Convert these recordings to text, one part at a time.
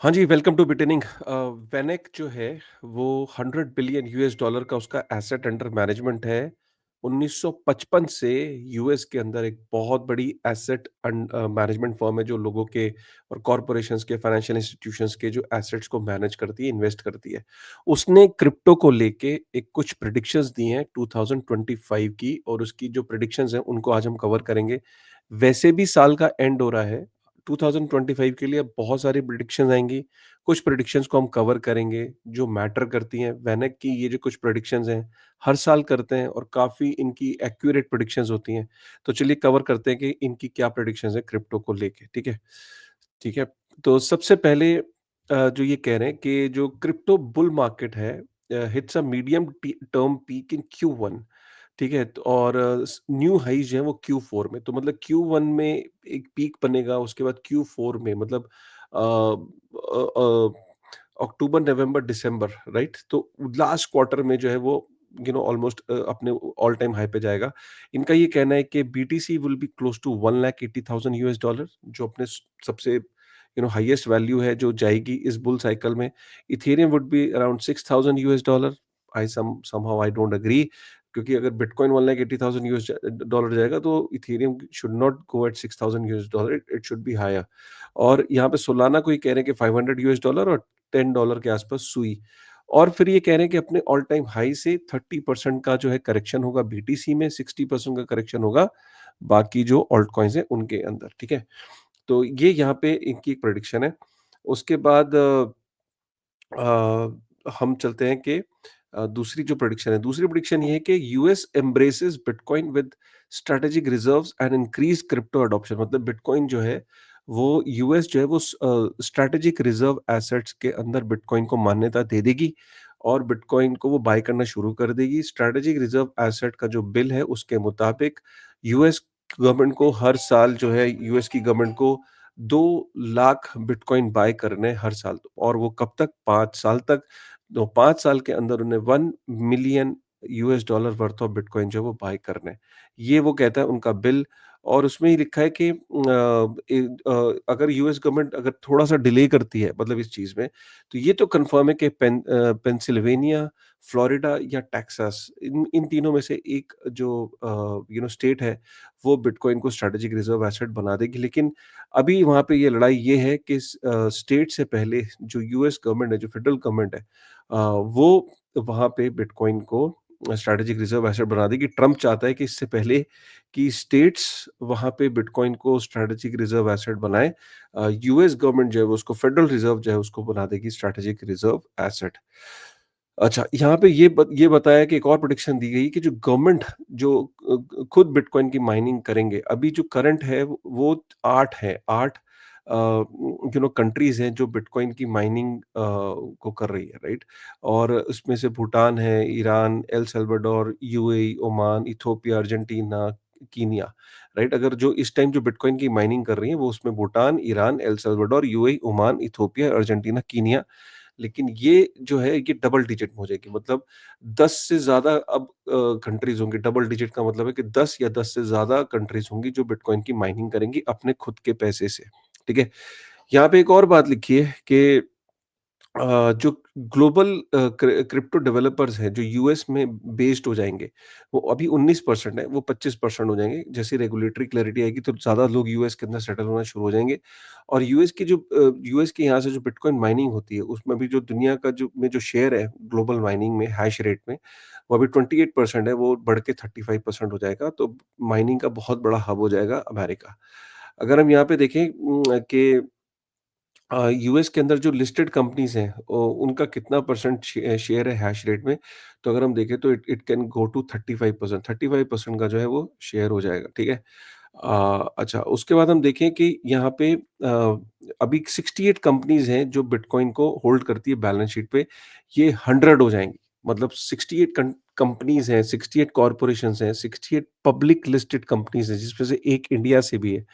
हाँ जी, welcome to बिटेनिंग। वेनेक जो है वो 100 बिलियन यूएस डॉलर का उसका एसेट अंडर मैनेजमेंट है। 1955 से यूएस के अंदर एक बहुत बड़ी एसेट मैनेजमेंट फर्म है जो लोगों के और कॉर्पोरेशंस के, फाइनेंशियल इंस्टीट्यूशंस के जो एसेट्स को मैनेज करती है, इन्वेस्ट करती है। उसने क्रिप्टो को लेके एक कुछ प्रेडिक्शंस दी हैं 2025 की, और उसकी जो प्रेडिक्शंस हैं उनको आज हम कवर करेंगे। वैसे भी साल का एंड हो रहा है, 2025 के लिए अब बहुत सारी प्रेडिक्शंस आएँगी। कुछ प्रेडिक्शंस को हम कवर करेंगे, जो मैटर करती हैं। वैनक की ये जो कुछ प्रेडिक्शंस हैं, हर साल करते हैं और काफ़ी इनकी एक्यूरेट प्रेडिक्शंस होती हैं। तो चलिए कवर करते हैं कि इनकी क्या प्रेडिक्शंस हैं क्रिप्टो को लेके, ठीक है? ठीक है, तो सबसे पहले जो ये कह रहे हैं कि जो क्रिप्टो बुल मार्केट है hits a medium term peak in Q1, ठीक है? तो और न्यू हाइज जो है वो Q4 में, तो मतलब Q1 में एक पीक बनेगा, उसके बाद Q4 में मतलब अक्टूबर, नवंबर, दिसंबर, राइट? तो लास्ट क्वार्टर में जो है वो ऑलमोस्ट अपने ऑल टाइम हाई पे जाएगा। इनका ये कहना है कि BTC will be close to 1,80,000 US dollar, जो अपने सबसे हाईएस्ट वैल्यू है जो जाएगी इस बुल साइकिल में। Ethereum would be around 6,000 US dollar. I somehow I don't agree, क्योंकि अगर बिटकॉइन 1,80,000 यूएस डॉलर जाएगा तो Ethereum should not go at 6,000 US dollar, it should be higher. और यहाँ पे सोलाना को ये कह रहे हैं कि 500 यूएस डॉलर और $10 के आसपास सुई। और फिर ये कह रहे हैं कि अपने ऑल टाइम हाई से 30% का जो है करेक्शन होगा बीटीसी में, 60% का करेक्शन होगा बाकी जो ऑल्ट कॉइन्स हैं उनके अंदर, ठीक है? तो ये यहाँ पे इनकी एक प्रेडिक्शन है। उसके बाद हम चलते हैं कि दूसरी जो प्रेडिक्शन है, दूसरी प्रेडिक्शन ये है कि US embraces bitcoin with strategic reserves and increase crypto adoption. मतलब बिटकॉइन जो है वो यूएस जो है वो स्ट्रैटेजिक रिजर्व एसेट्स के अंदर बिटकॉइन को मान्यता दे देगी और बिटकॉइन को वो बाय करना शुरू कर देगी। स्ट्रैटेजिक रिजर्व एसेट का जो बिल है उसके मुताबिक यूएस गवर्नमेंट को हर साल जो है यूएस की गवर्नमेंट को 2 लाख बिटकॉइन बाय करने हर साल, और वो कब तक? 5 साल तक। तो 5 साल के अंदर उन्हें 1 million US dollar worth of bitcoin जो है वो बाय करना है। ये वो कहता है उनका बिल। और उसमें ही लिखा है कि अगर यूएस गवर्नमेंट अगर थोड़ा-सा डिले करती है मतलब इस चीज़ में, तो ये तो कन्फर्म है कि पेंसिल्वेनिया, फ्लोरिडा या टेक्सास, इन इन तीनों में से एक जो स्टेट है, वो बिटकॉइन को स्ट्रैटेजिक रिजर्व एसेट बना देगी। लेकिन अभी वहाँ पे ये लड़ाई ये है कि स्टेट से पहले जो यूएस गवर्नमेंट है, जो फेडरल गवर्नमेंट है, वो वहाँ पे बिटकॉइन को स्ट्रैटेजिक रिजर्व एसेट बना देगी। ट्रम्प चाहता है कि इससे पहले कि स्टेट्स वहाँ पे बिटकॉइन को स्ट्रैटेजिक रिजर्व एसेट बनाएँ, यूएस गवर्नमेंट जो है वो उसको फेडरल रिजर्व जो है उसको बना देगी स्ट्रैटेजिक रिजर्व एसेट। अच्छा, यहाँ पे ये बताया कि एक और प्रेडिक्शन दी गई कि जो गवर्नमेंट जो खुद बिटकॉइन की माइनिंग करेंगे, अभी जो करंट है वो 8 है, 8 कंट्रीज़ हैं जो बिटकॉइन की माइनिंग को कर रही है, राइट? और उसमें से भूटान है, Iran, El Salvador, UAE, Oman, Ethiopia, Argentina, Kenya, right? अगर जो इस टाइम जो बिटकॉइन की माइनिंग कर रही हैं, वो उसमें Bhutan, Iran, El Salvador, UAE, Oman, Ethiopia, Argentina, Kenya. लेकिन ये जो है ये डबल डिजिट में हो जाएगी, मतलब 10 से ज़्यादा अब कंट्रीज़ होंगी। डबल डिजिट का मतलब है कि 10 या 10 से ज़्यादा कंट्रीज़ होंगी जो बिटकॉइन की माइनिंग करेंगी अपने खुद के पैसे से, ठीक है? यहाँ पे एक और बात लिखी है कि जो ग्लोबल क्रिप्टो डेवलपर्स हैं, जो यूएस में बेस्ड हो जाएँगे, वो अभी 19% है, वो 25% हो जाएँगे। जैसे रेगुलेटरी क्लैरिटी आएगी तो ज़्यादा लोग यूएस के अंदर सेटल होना शुरू हो जाएँगे। और यूएस के यहाँ से जो बिटकॉइन माइनिंग होती है, उसमें भी जो दुनिया का जो शेयर है ग्लोबल माइनिंग में, हैश रेट में, वो अभी 28% है, वो बढ़ के 35% हो जाएगा। तो माइनिंग का बहुत बड़ा हब हो जाएगा अमेरिका। अगर हम यहाँ पे देखें कि यूएस के अंदर जो लिस्टेड कंपनीज़ हैं, उनका कितना परसेंट शेयर है हैश रेट में, तो अगर हम देखें तो it it can go to 35%, 35% का जो है वो शेयर हो जाएगा, ठीक है? अच्छा, उसके बाद हम देखें कि यहाँ पे अभी 68 कंपनीज़ हैं जो बिटकॉइन को होल्ड करती है बैलेंस शीट पे, ये 100 हो जाएँगी। मतलब 68 कंपनीज़ हैं, 68 कॉर्पोरेशंस हैं, 68 पब्लिक लिस्टेड कंपनीज़ हैं, जिसमें से एक इंडिया से भी है।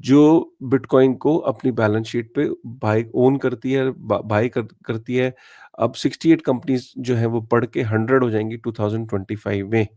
जो बिटकॉइन को अपनी बैलेंस शीट पे बाय ओन करती है, बाय करती है। अब 68 कंपनीज़ जो हैं वो बढ़ के 100 हो जाएँगी 2025 में,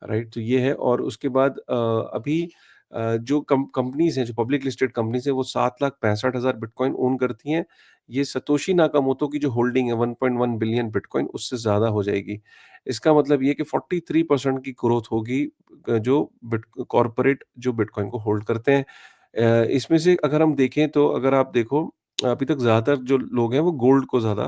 राइट? तो ये है। और उसके बाद अभी जो कंपनीज़ हैं, जो पब्लिक लिस्टेड कंपनीज़ हैं, वो 7,65,000 बिटकॉइन ओन करती हैं। ये सतोशी नाकामोटो की जो होल्डिंग है 1.1 बिलियन बिटकॉइन, उससे ज़्यादा हो जाएगी। इसका मतलब ये है कि 43% की ग्रोथ होगी जो कॉर्पोरेट जो बिटकॉइन को होल्ड करते हैं। इसमें से अगर हम देखें तो अगर आप देखो अभी तक ज़्यादातर जो लोग हैं वो गोल्ड को ज़्यादा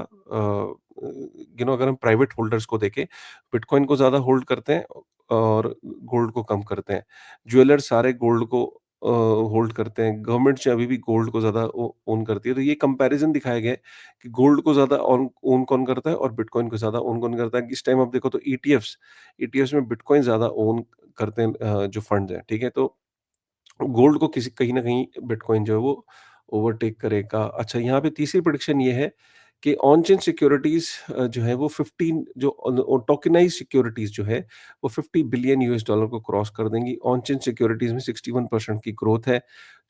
अगर हम प्राइवेट होल्डर्स को देखें, बिटकॉइन को ज़्यादा होल्ड करते हैं और गोल्ड को कम करते हैं। ज्वेलर्स सारे गोल्ड को होल्ड करते हैं। गवर्नमेंट जो अभी भी गोल्ड को ज़्यादा ओ ओन करती है। तो ये कंपैरिज़न दिखाया गया है कि गोल्ड को ज़्यादा ओन ओन कौन करता है और बिटकॉइन को ज़्यादा ओन कौन करता है। इस टाइम आप देखो तो ईटीएफ्स में बिटकॉइन ज़्यादा ओन करते हैं जो फंड्स हैं, ठीक है? तो गोल्ड को किसी कहीं न कहीं बिटकॉइन जो है वो ओवरटेक करेगा। अच्छा, यहाँ पे तीसरी प्रेडिक्शन ये है कि ऑन चेन सिक्योरिटीज़ जो है वो 15 जो टोकेनाइज़्ड सिक्योरिटीज़ जो है वो $50 बिलियन यूएस डॉलर को क्रॉस कर देंगी। ऑन चेन सिक्योरिटीज़ में 61% की ग्रोथ है।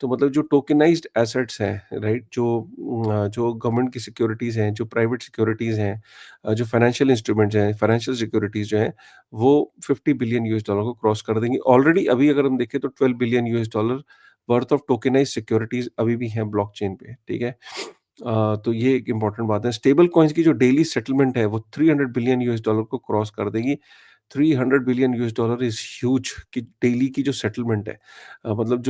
तो मतलब जो टोकेनाइज़्ड एसेट्स हैं, राइट? जो गवर्नमेंट की सिक्योरिटीज़ हैं, जो प्राइवेट सिक्योरिटीज़ हैं, जो फाइनेंशियल इंस्ट्रूमेंट्स हैं, फाइनेंशियल सिक्योरिटीज़ जो हैं, वो $50 बिलियन यूएस डॉलर को क्रॉस कर देंगी। ऑलरेडी अभी अगर हम देखें तो $12 billion US dollar worth of tokenized securities अभी भी हैं ब्लॉकचेन पे, ठीक है? तो ये एक इम्पोर्टेंट बात है। स्टेबल कॉइन्स की जो डेली सेटलमेंट है वो 300 बिलियन यूएस डॉलर को क्रॉस कर देगी। 300 billion US dollar is huge कि डेली की जो सेटलमेंट है मतलब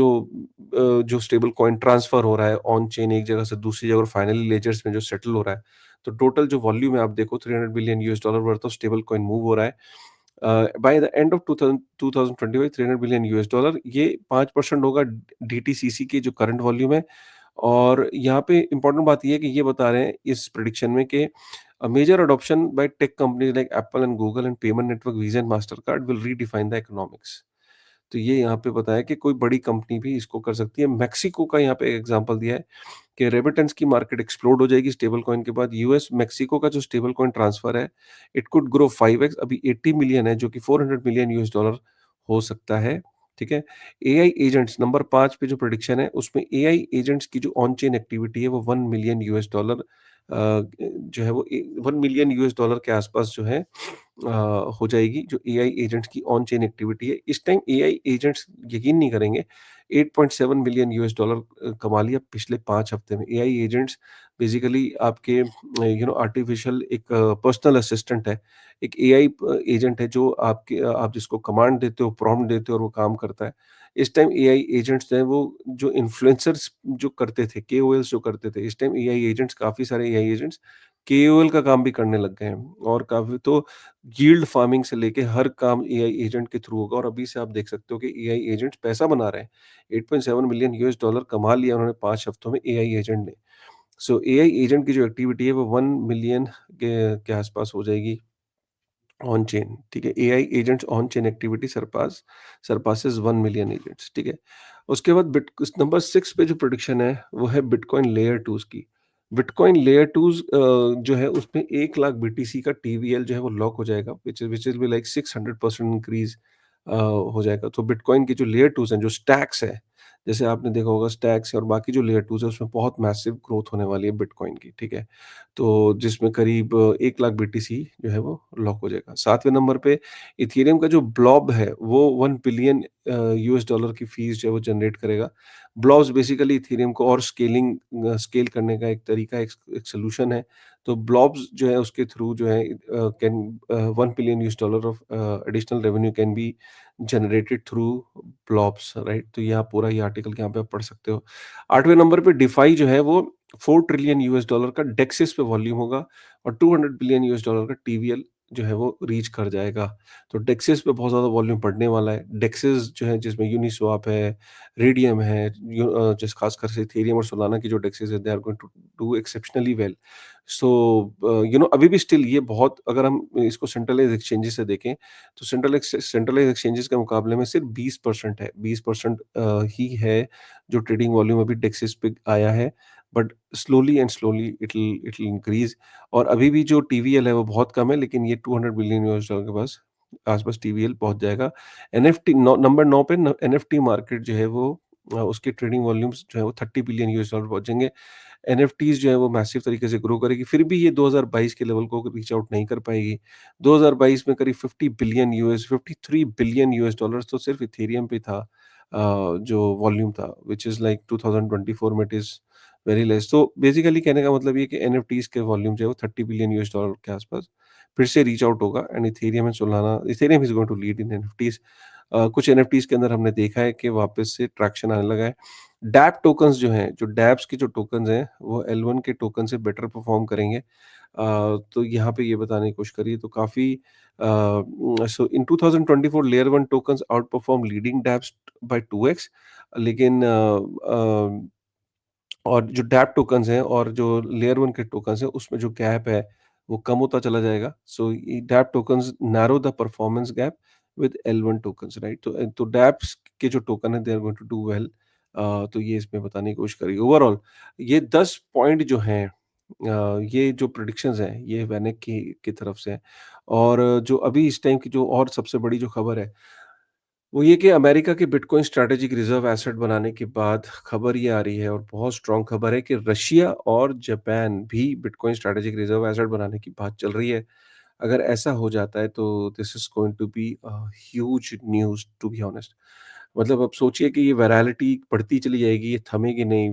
जो स्टेबल कॉइन ट्रांसफ़र हो रहा है ऑन चेन एक जगह से दूसरी जगह और फाइनली लेजर्स में जो सेटल हो रहा है, तो टोटल जो वॉल्यूम है आप देखो 300 billion US dollar worth of stable coin move हो रहा है। By the end of 2025 300 billion US dollar ये 5% होगा डीटीसीसी की जो करंट वॉल्यूम है। और यहाँ पे इम्पोर्टेंट बात ये है कि ये बता रहे हैं इस प्रेडिक्शन में कि major adoption by tech companies like Apple and Google and payment network Visa and Mastercard will redefine the economics. तो ये यहाँ पे बताया कि कोई बड़ी कंपनी भी इसको कर सकती है। मेक्सिको का यहाँ पे एग्जांपल दिया है कि रेमिटेंस की मार्केट एक्सप्लोड हो जाएगी स्टेबल कॉइन के बाद। यूएस मेक्सिको का जो स्टेबल कॉइन ट्रांसफर है, इट कुड ग्रो 5x, अभी 80 मिलियन है जो कि 400 मिलियन यूएस डॉलर हो सकता है, ठीक है? एआई एजेंट्स नंबर 5 पे जो प्रेडिक्शन है उसमें एआई एजेंट्स की जो ऑन चेन एक्टिविटी है वो 1 मिलियन यूएस डॉलर जो है वो 1 मिलियन यूएस डॉलर के आसपास जो है हो जाएगी जो एआई एजेंट्स की ऑन चेन एक्टिविटी है। इस टाइम एआई एजेंट्स यकीन नहीं करेंगे 8.7 मिलियन यूएस डॉलर कमा लिया पिछले 5 हफ्ते में। एआई एजेंट्स बेसिकली आपके आर्टिफिशियल एक पर्सनल असिस्टेंट है। एक एआई एजेंट है जो आप जिसको कमांड देते हो, प्रॉम्प्ट देते हो और वो काम करता है। इस टाइम एआई एजेंट्स जो हैं वो जो इन्फ्लुएंसर्स जो करते थे, केओएल्स जो करते थे, इस टाइम एआई एजेंट्स काफ़ी सारे एआई एजेंट्स केओएल का काम भी करने लग गए हैं और काफ़ी तो यील्ड फार्मिंग से लेके हर काम एआई एजेंट के थ्रू होगा और अभी से आप देख सकते हो कि एआई एजेंट्स पैसा बना रहे हैं। 8.7 मिलियन यूएस डॉलर कमा लिया उन्होंने 5 हफ्तों में एआई एजेंट ने। सो एआई एजेंट की जो एक्टिविटी है वो 1 मिलियन के आसपास हो जाएगी ऑन चेन, ठीक है? AI agents on chain activity surpasses 1 million agents, ठीक है? उसके बाद बिट नंबर 6 पे जो प्रेडिक्शन है वो है बिटकॉइन लेयर 2s की। बिटकॉइन लेयर 2s जो है उसमें 1 लाख बीटीसी का टीवीएल जो है वो लॉक हो जाएगा which is be like 600% increase हो जाएगा। तो बिटकॉइन की जो लेयर 2s हैं, जो स्टैक्स है, जैसे आपने देखा होगा स्टैक्स है और बाकी जो लेयर 2s है उसमें बहुत मैसिव ग्रोथ होने वाली है बिटकॉइन की, ठीक है? तो जिसमें करीब 1 लाख बीटीसी जो है वो लॉक हो जाएगा। 7वें नंबर पे इथेरियम का जो ब्लॉब है वो 1 बिलियन यूएस डॉलर की फीस जो है वो जनरेट करेगा। ब्लॉब्स बेसिकली इथेरियम को और स्केल करने का एक तरीका एक सॉल्यूशन है। तो ब्लॉब्स जो है उसके थ्रू जो है can 1 billion US dollar of additional revenue can be generated through blobs, right? तो ये आप पूरा ये आर्टिकल यहाँ पे आप पढ़ सकते हो। 8वें नंबर पे डिफाई जो है वो 4 ट्रिलियन यूएस डॉलर का डेक्सिस पे वॉल्यूम होगा और 200 बिलियन यूएस डॉलर का टीवीएल जो है वो रीच कर जाएगा। तो डेक्सिस पे बहुत ज़्यादा वॉल्यूम बढ़ने वाला है। डेक्सिस जो है जिसमें यूनिस्वैप है, रेडियम है, जिस खासकर से इथेरियम और सोलाना की जो डेक्सिस है they are going to do exceptionally well. So अभी भी स्टिल ये बहुत अगर हम इसको सेंट्रलाइज्ड एक्सचेंजेस से देखें तो सेंट्रलाइज्ड एक्सचेंजेस के मुकाबले में सिर्फ 20% है। 20% ही है जो ट्रेडिंग वॉल्यूम अभी डेक्सिस पे आया है। But slowly and slowly it will increase और अभी भी जो टीवीएल है वो बहुत कम है लेकिन ये 200 बिलियन यूएस डॉलर के पास आस-पास टीवीएल पहुँच जाएगा। एनएफटी नंबर 9 पे न एनएफटी मार्केट जो है वो उसके ट्रेडिंग वॉल्यूम्स जो है वो 30 बिलियन यूएस डॉलर पहुँचेंगे। एनएफटीज़ जो है वो मैसिव तरीके से ग्रो करेगी, फिर भी ये 2022 के लेवल को रीच आउट नहीं कर पाएगी। 2022 में करीब 53 बिलियन यूएस डॉलर्स तो सिर्फ इथेरियम पे था। जो वॉल्यूम था व्हिच इज़ लाइक 2024 में इट इज़ वेरी लेस। तो बेसिकली कहने का मतलब ये है कि एनएफटीज़ के वॉल्यूम जो है वो $30 बिलियन के आसपास फिर से रीच आउट होगा and Ethereum and Solana, Ethereum is going to lead in NFTs. कुछ एनएफटीज़ के अंदर हमने देखा है कि वापस से ट्रैक्शन आने लगा है। डैप टोकन्स जो हैं, जो डैप्स के जो टोकन्स हैं, वो L1 के टोकन से बेटर परफ़ॉर्म करेंगे। तो यहाँ पे ये बताने की कोशिश करिए तो काफ़ी so in 2024 layer 1 tokens outperform leading dapps by 2x, लेकिन और जो डैप टोकन्स हैं और जो लेयर 1 के टोकन्स हैं, उसमें जो गैप है, वो कम होता चला जाएगा। सो ये dapp tokens narrow the performance gap with L1 tokens, right? तो डैप्स के जो टोकन है, they are going to do well. तो ये इसमें बताने की कोशिश करी। ओवरऑल ये 10 पॉइंट जो हैं, ये जो प्रेडिक्शंस हैं, ये वैनिक की तरफ से हैं। और जो अभी इस टाइम की जो और सबसे बड़ी जो खबर है, वो ये कि अमेरिका के बिटकॉइन स्ट्रैटेजिक रिजर्व एसेट बनाने के बाद खबर ये आ रही है और बहुत स्ट्रॉन्ग खबर है कि रशिया और जापान भी बिटकॉइन स्ट्रैटेजिक रिजर्व एसेट बनाने की बात चल रही है। अगर ऐसा हो जाता है तो this is going to be a huge news, to be honest. मतलब अब सोचिए कि ये वायरैलिटी बढ़ती चली जाएगी, ये थमेगी नहीं।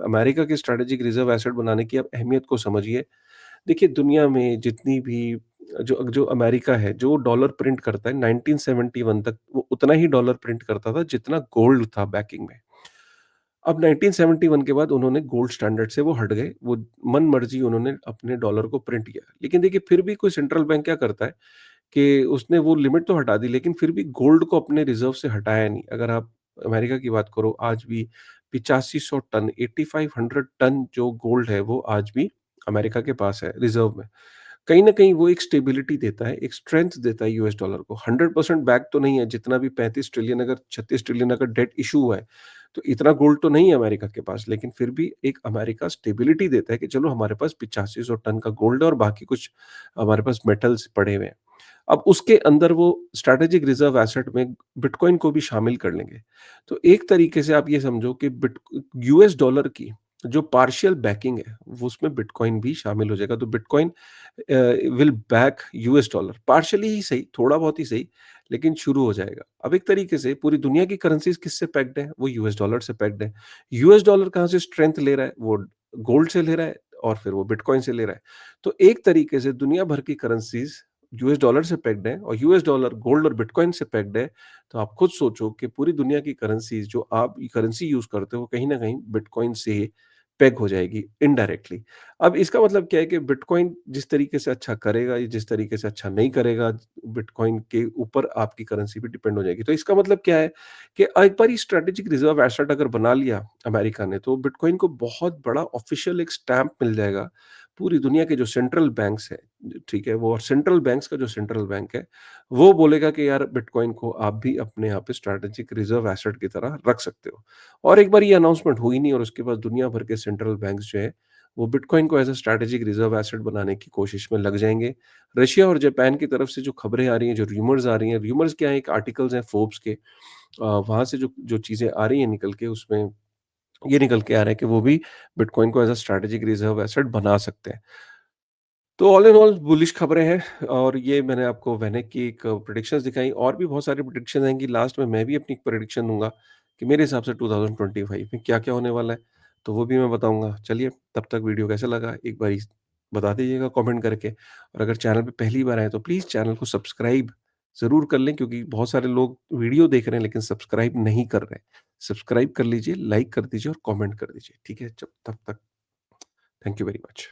अमेरिका के स्ट्रैटेजिक रिजर्व एसेट बनाने की आप अहमियत को समझिए। देखिए, दुनिया में जितनी भी जो जो अमेरिका है, जो डॉलर प्रिंट करता है, 1971 तक वो उतना ही डॉलर प्रिंट करता था जितना गोल्ड था बैकिंग में। अब 1971 के बाद उन्होंने गोल्ड स्टैंडर्ड से वो हट गए। वो मन-मर्ज़ी उन्होंने अपने डॉलर को प्रिंट किया। लेकिन देखिए, फिर भी कोई सेंट्रल बैंक क्या करता है कि उसने वो लिमिट तो हटा दी, लेकिन फिर भी गोल्ड को अपने रिज़र्व से हटाया नहीं। अगर आप अमेरिका की बात करो, आज भी 8500 टन, 8500 टन जो गोल्ड है, वो आज भी अमेरिका के पास है रिज़र्व में। कहीं न कहीं वो एक स्टेबिलिटी देता है, एक स्ट्रेंथ देता है यूएस डॉलर को। 100% बैक तो नहीं है, जितना भी 35 ट्रिलियन अगर 36 ट्रिलियन अगर डेट इश्यू हुआ है, तो इतना गोल्ड तो नहीं है अमेरिका के पास, लेकिन फिर भी एक अमेरिका स्टेबिलिटी देता है कि चलो हमारे पास 8500 टन का गोल्ड है और बाकी कुछ हमारे पास मेटल्स पड़े हुए हैं। अब उसके अंदर वो स्ट्रैटेजिक रिजर्व एसेट में बिटकॉइन को भी शामिल कर लेंगे। तो एक तरीके से आप ये समझो कि बिट यूएस डॉलर की जो पार्शियल बैकिंग है, वो उसमें बिटकॉइन भी शामिल हो जाएगा। तो bitcoin will back US dollar, partially ही सही, थोड़ा बहुत ही सही, लेकिन शुरू हो जाएगा। अब एक तरीके से पूरी दुनिया की करेंसीज़ किससे पैक्ड है? वो यूएस डॉलर से पैक्ड है। यूएस डॉलर कहाँ से स्ट्रेंथ ले रहा है? वो गोल्ड से ले रहा है और फिर वो बिटकॉइन से ले रहा है। तो एक तरीके से दुनिया भर की करेंसीज़ यूएस डॉलर से पेग्ड है और यूएस डॉलर गोल्ड और बिटकॉइन से पेग्ड है, तो आप खुद सोचो कि पूरी दुनिया की करेंसीज़ जो आप करेंसी यूज़ करते हो, कहीं न कहीं बिटकॉइन से पेग हो जाएगी इनडायरेक्टली। अब इसका मतलब क्या है कि बिटकॉइन जिस तरीके से अच्छा करेगा या जिस तरीके से अच्छा नहीं करेगा, बिटकॉइन के ऊपर आपकी करेंसी भी डिपेंड हो जाएगी। तो इसका मतलब क्या है कि एक बारी स्ट्रैटेजिक रिजर्व एसेट अगर बना लिया अमेरिका ने, तो बिटकॉइन को बहुत बड़ा ऑफिशियल एक स्टैम्प मिल जाएगा। पूरी दुनिया के जो सेंट्रल बैंक्स हैं, ठीक है? वो और सेंट्रल बैंक्स का जो सेंट्रल बैंक है, वो बोलेगा कि यार बिटकॉइन को आप भी अपने यहाँ पे स्ट्रैटेजिक रिजर्व एसेट की तरह रख सकते हो। और एक बार ये अनाउंसमेंट हुई नहीं और उसके बाद दुनिया भर के सेंट्रल बैंक्स जो है, वो बिटकॉइन को as a strategic reserve asset बनाने की कोशिश में लग जाएँगे। रशिया और जापान की तरफ से जो खबरें आ रही हैं, जो र्यूमर्स आ रही हैं, र्यूमर्स क्या है, एक आर्टिकल्स हैं फोर्ब्स के, वहाँ से जो जो चीज़ें आ रही हैं निकल के, उसमें ये निकल के आ रहा है कि वो भी बिटकॉइन को as a strategic reserve asset बना सकते हैं। तो ऑल इन ऑल बुलिश खबरें हैं और ये मैंने आपको वेनेक की एक प्रेडिक्शंस दिखाई। और भी बहुत सारी प्रेडिक्शन आएँगी। लास्ट में मैं भी अपनी एक प्रेडिक्शन दूँगा कि मेरे हिसाब से 2025 में क्या-क्या होने वाला है, तो वो भी मैं बताऊँगा। चलिए, तब तक वीडियो कैसा लगा एक बारी बता दीजिएगा कमेंट करके, और अगर चैनल पे पहली बार आए तो प्लीज़ चैनल को सब्सक्राइब ज़रूर कर लें, क्योंकि बहुत सारे लोग वीडियो देख रहे हैं लेकिन सब्सक्राइब नहीं कर रहे हैं। सब्सक्राइब कर लीजिए, लाइक कर दीजिए और कमेंट कर दीजिए, ठीक है? जब तब तक थैंक यू वेरी मच।